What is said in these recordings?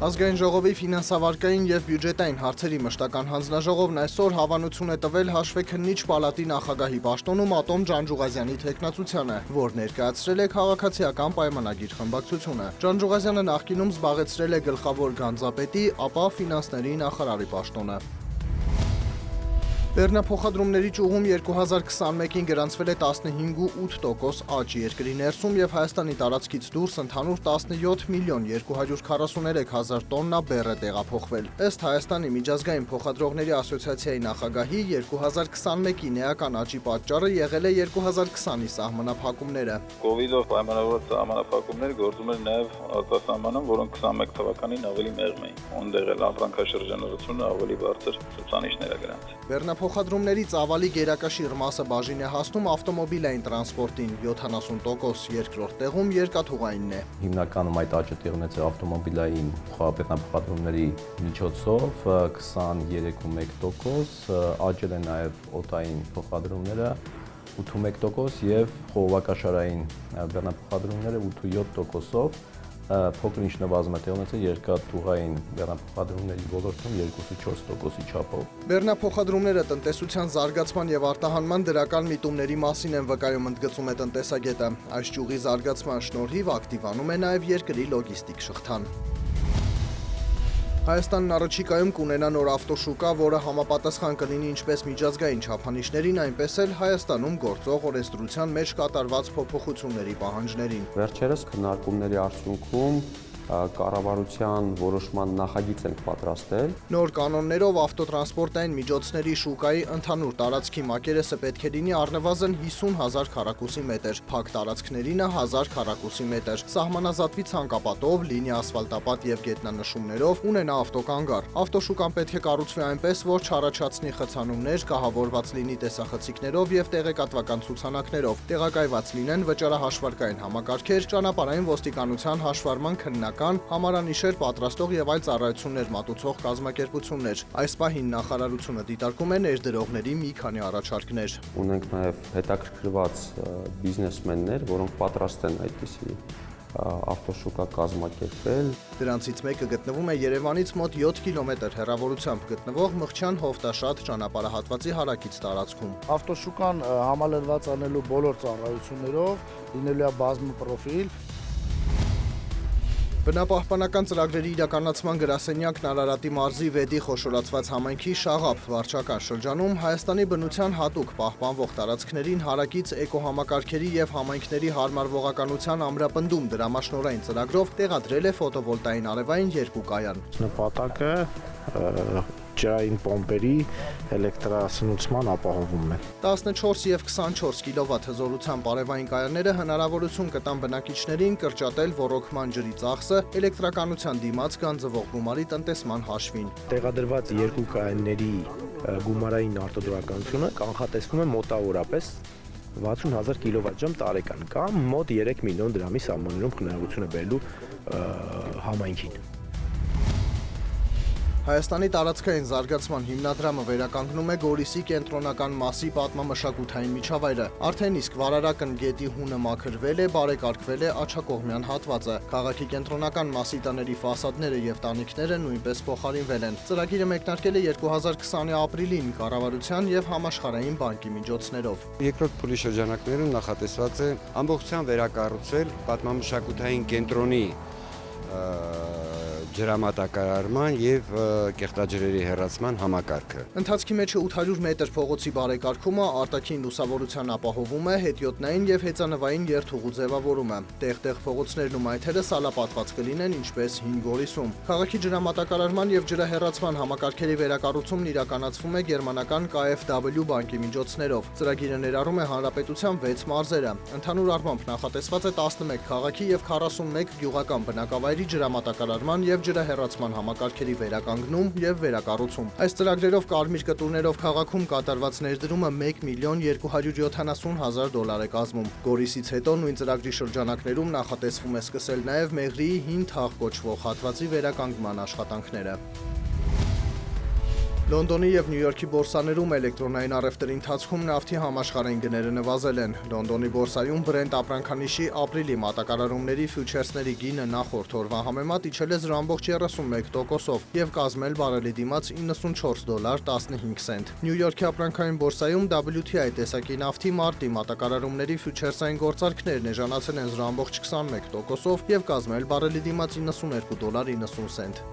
Ազգային ժողովի ֆինանսավարկային և բյուջետային հարցերի մշտական հանձնաժողովն այսօր հավանություն է տվել հաշվեքննիչ պալատի նախագահի պաշտոնում Ատոմ Ջանջուղազյանի թեկնածությանը, որ ներկայացրել է քաղաքացիական պայմանագիր խմբակցությունը։ Ջանջուղազյանը նախկինում զբաղեցրել է գլխավոր գանձապետի, ապա ֆինանսների նախարարի պաշտոնը։ Բեռնափոխադրումների ճյուղում 2021-ին գրանցվել է 15,8% աճ, երկրի ներսում և Հայաստանի տարածքից դուրս ընդհանուր 17 միլիոն 243 հազար տոննա բեռ է տեղափոխվել։ Ըստ Հայաստանի միջազգային փոխադրողների ասոցիացիայի նախագահի 2021-ի էական աճի պատճառը եղել է 2020-ի սահմանափակումները։ Կովիդով պայմանավորված սահմանափակումներ գործում էր նաև արտասահմանում, որոնք 21 թվականին ավելի մեղմ էին։ Այնտեղ էլ ապրանքաշրջանառությունը ավելի բարձր ցուցանիշներ է գրանցել։ Փոխադրումների ծավալի գերակաշիռ մասը բաժին է հասնում ավտոմոբիլային տրանսպորտին, 70%, երկրորդ տեղում երկաթուղայինն է։ Հիմնականում այդ աճը տեղի ունեցել ավտոմոբիլային բեռնափոխադրումների միջոցով 23,1%, աճել են նաև օդային փոխադրումները 8,1% եւ խողովակաշարային բեռնափոխադրումները 8,7%-ով փոքր ինչ նվազում է տեղի ունեցել երկաթուղային բեռնափոխադրումների ոլորտում 2,4%-ի չափով։ Բեռնափոխադրումները տնտեսության զարգացման եւ արտահանման դրական միտումների մասին են վկայում, ընդգծում է տնտեսագետը։ Այս ճյուղի զարգացման շնորհիվ ակտիվանում է նաեւ երկրի լոգիստիկ շղթան։ Հայաստանն առաջիկայում կունենա նոր ավտոշուկա, որը համապատասխան կլինի ինչպես միջազգային չափանիշներին, այնպես էլ Հայաստանում գործող օրենսդրության մեջ կատարված փոփոխությունների պահանջներին։ Վերջերս քննարկումների արդյունքում կառավարության որոշման նախագիծ ենք պատրաստել։ Նոր կանոններով ավտոտրանսպորտային միջոցների շուկայի ընդհանուր տարածքի մակերեսը պետք է լինի առնվազն 50,000 քառակուսի մետր, փակ տարածքներինը 1000 քառակուսի մետր, սահմանազատվի ցանկապատով, լինի ասֆալտապատ եւ գետնանշումներով ունենա ավտոկանգար։ Ավտոշուկան պետք է կառուցվի այնպես, որ չառաջացնի խցանումներ, կահավորված լինի տեսախցիկներով եւ տեղեկատվական ցուցանակներով, տեղակայված լինեն վճարահաշվարկային համակարգեր, ճանապարհային ոստիկանության հաշվառման քննական համարանիշեր պատրաստող եւ այլ ծառայություններ մատուցող կազմակերպություններ։ Այս պահին նախարարությունը դիտարկում է ներդրողների մի քանի առաջարկներ։ Ունենք նաեւ հետաքրքրված բիզնեսմեններ, որոնք պատրաստ են այդպիսի ավտոշուկա կազմակերպել։ Դրանցից մեկը գտնվում է Երևանից մոտ 7 կիլոմետր հեռավորությամբ գտնվող Մղջան Հովտաշատ ճանապարհահատվածի հարակից տարածքում։ Ավտոշուկան համալրված անելու բոլոր ծառայություններով լինելու է բազմապրոֆիլ։ Բնապահպանական ծրագրերի իրականացման գրասենյակն Արարատի մարզի Վեդի խոշորացված համայնքի Շաղապ վարչական շրջանում Հայաստանի բնության հատուկ պահպանվող տարածքներին հարակից էկոհամակարգերի եւ համայնքների հարմարվողականության ամրապնդում դրամաշնորհային ծրագրով տեղադրել է ֆոտովոլտային արևային երկու կայան։ Նպատակը ջրային պոմպերի էլեկտրասնուցման ապահովումն է։ 14 եւ 24 կիլովատ հզորությամբ արևային կայանները հնարավորություն կտան բնակիչներին կրճատել ոռոգման ջրի ծախսը էլեկտրականության դիմաց գանձվող գումարի տնտեսման հաշվին։ Տեղադրված երկու կայանների գումարային արտադրականությունը կանխատեսվում է մոտավորապես 60,000 կիլովատժամ տարեկան կամ մոտ 3 միլիոն դրամի սահմաններում խնայողություն է բերելու համայնքին։ Հայաստանի տարածքային զարգացման հիմնադրամը վերականգնում է Գորիսի կենտրոնական մասի պատմամշակութային միջավայրը։ Արդեն իսկ Վարարական գետի հունը մաքրվել է, բարեկարգվել է աջակողմյան հատվածը։ Քաղաքի կենտրոնական մասի տների ֆասադները եւ տանիքները նույնպես փոխարինվել են։ Ծրագիրը մեկնարկել է 2020-ի ապրիլին կառավարության եւ համաշխարհային բանկի միջոցներով։ Երկրորդ փուլի շրջանակներում նախատեսված է ամբողջությամբ վերակառուցել պատմամշակութային կենտրոնի ջրամատակարարման եւ կեղտաջրերի հեռացման համակարգը։ Ընթացքի մեջ 800 մետր փողոցի բարեկարգումը, արտաքին լուսավորության ապահովումը, հետիոտնային եւ հեծանվային երթուղու ձևավորումը։ Տեղ-տեղ փողոցներն ու մայթերը սալապատված կլինեն ինչպես հին Գորիսում։ Քաղաքի ջրամատակարարման եւ ջրահեռացման համակարգերի վերակառուցումն իրականացվում է գերմանական KfW բանկի միջոցներով։ Ծրագիրը ներառում է հանրապետության 6 մարզերը։ Ընդհանուր առմամբ նախատեսված է 11 քաղաքի եւ 41 գյուղական բնակավայրի ջրամատակարարման եւ ջրահեռացման համակարգերի վերականգնում եւ վերակառուցում։ Այս ծրագրերով կարմիր կտուրներով քաղաքում կատարված ներդրումը 1 միլիոն 270 հազար դոլար է կազմում։ Գորիսից հետո նույն ծրագրի շրջանակներում նախատեսվում է սկսել նաեւ Մեղրիի հին թաղ կոչվող հատվածի վերականգնման աշխատանքները։ Լոնդոնի եւ Նյու Յորքի բորսաներում էլեկտրոնային առևտրի ընթացքում նավթի համաշխարհային գները նվազել են։ Լոնդոնի բորսայում Brent ապրանքանիշի ապրիլի մատակարարումների ֆյուչերսների գինը նախորդ օրվա համեմատ իջել է 0.31%-ով եւ կազմել բարելի դիմաց $94.15 սենտ։ Նյու Յորքի ապրանքային բորսայում WTI տեսակի նավթի մարտի մատակարարումների ֆյուչերսային գործարքներն էժանացել են 0.21%-ով եւ կազմել բարելի դիմաց $92.90 սենտ։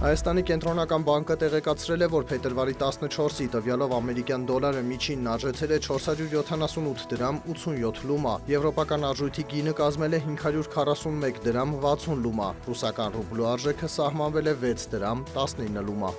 Հայաստանի կենտրոնական բանկը տեղեկացրել է, որ փետրվարի 14-ի տվյալով ամերիկյան դոլարը միջինն արժեցել է 478 դրամ 87 լումա, եվրոպական արժույթի գինը կազմել է 541 դրամ 60 լումա, ռուսական ռուբլու արժեքը սահմանվել է 6 դրամ 19 լումա։